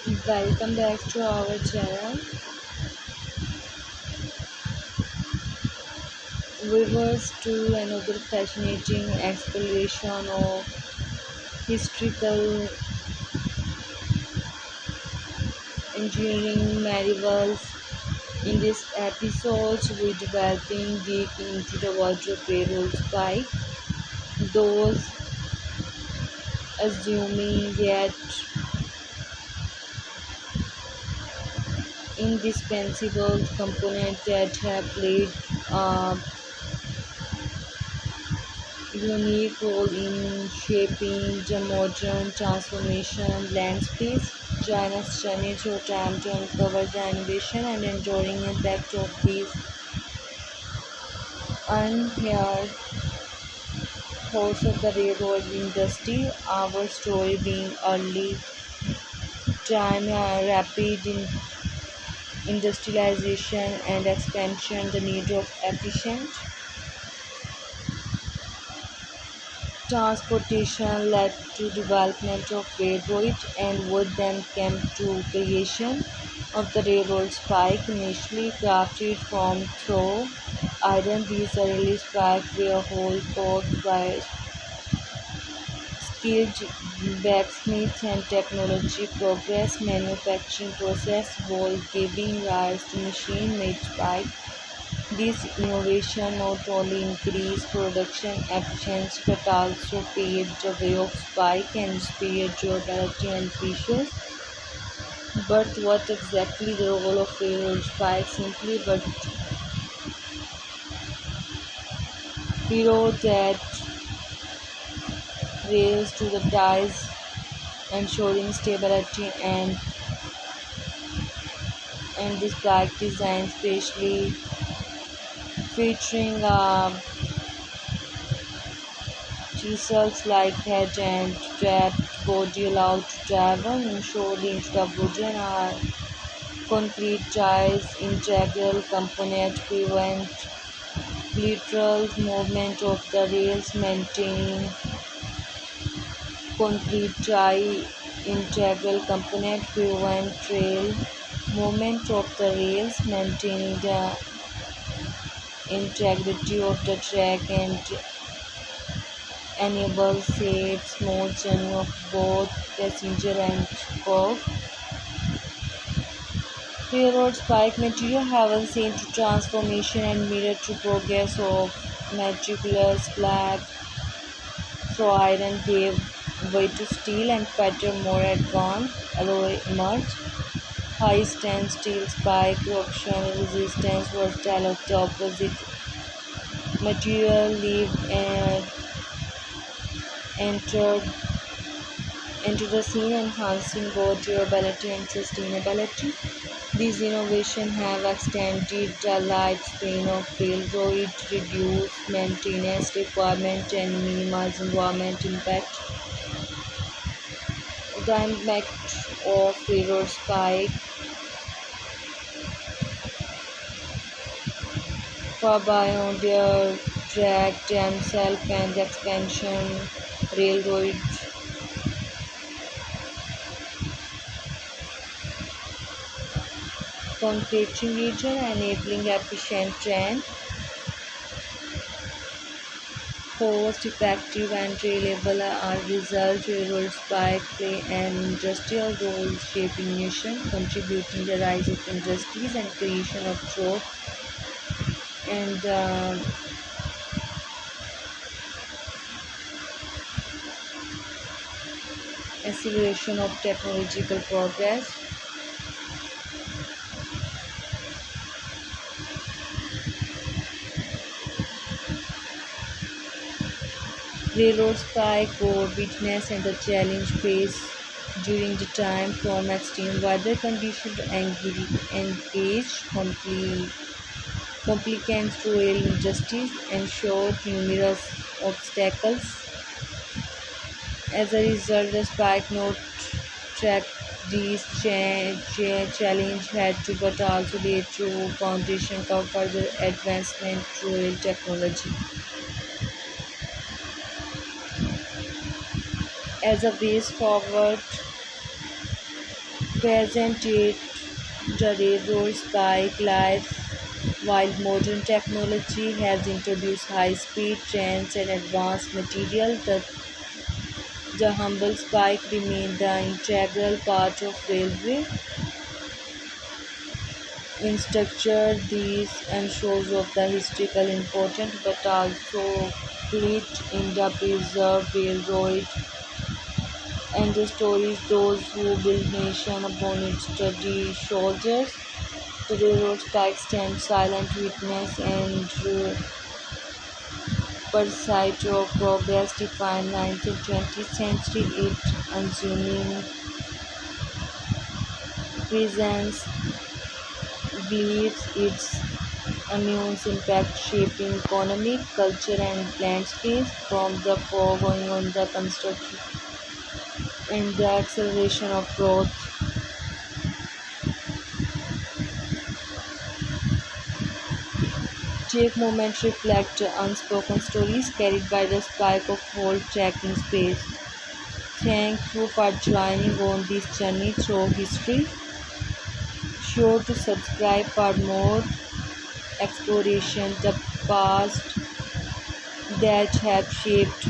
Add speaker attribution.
Speaker 1: Welcome back to our channel. Viewers to another fascinating exploration of historical engineering marvels. In this episode, we're delving deep into the world of railroad spike, those assuming yet indispensable components that have played a unique role in shaping the modern transformation landscape. Join us journey through time to uncover the innovation and enduring impact of these unheard horse of the railroad industry. Our story being early time, rapid industrialization and expansion, the need of efficient transportation led to development of railroad, and wood then came to creation of the railroad spike, initially crafted from through iron. These early spikes were whole forged by skilled blacksmiths, and technology progress manufacturing process was giving rise to machine-made spikes. This innovation not only increased production efficiency but also paved the way of spike and superior durability and features. But what exactly the role of railroad spike? Simply but hero that rails to the ties, ensuring stability and this spike design specially featuring chisels like head and trapped body allowed to travel inshore into the wooden or concrete ties. Integral component prevent lateral movement of the rails, maintaining concrete tie integral component prevent rail movement of the rails, maintaining the integrity of the track and enable safe, smooth journey of both passenger and cargo. Railroad spike material have seen to transformation and mirror to progress of meticulous black through iron gave way to steel and better, more advanced alloy emerged. High strength steel spike, corrosion resistance, versatile of the opposite material leave and entered into the scene, enhancing both durability and sustainability. These innovations have extended the lifespan of railroad, reduced maintenance requirements, and minimized environmental impact. The impact of railroad spike far beyond their track themselves and the expansion railroad concreting region, enabling efficient train cost-effective and reliable are result. Railroad spike play an industrial role shaping nation, contributing the rise of industries and creation of jobs and acceleration of technological progress. Railroad spike bore witness and the challenge faced during the time from extreme weather conditions to engage complicants to rail industries ensured numerous obstacles. As a result, the spike note track these challenge had to but also laid to foundation for further advancement through rail technology. As a base forward Present it the railroad spike lives while modern technology has introduced high-speed trains and advanced material. The humble spike remained the integral part of railway in structure. These ensures of the historical importance but also fleet in the preserved railroad and the stories those who build nation upon its sturdy shoulders. The railroad spike stands silent witness and pursuit of progress defined 9th and 20th century. It assuming presence believes its immense impact shaping economic, culture and land space from the foregoing on the construction and the acceleration of growth. Take moment reflect unspoken stories carried by the spike of whole tracking space. Thank you for joining on this journey through history. Sure to subscribe for more exploration the past that have shaped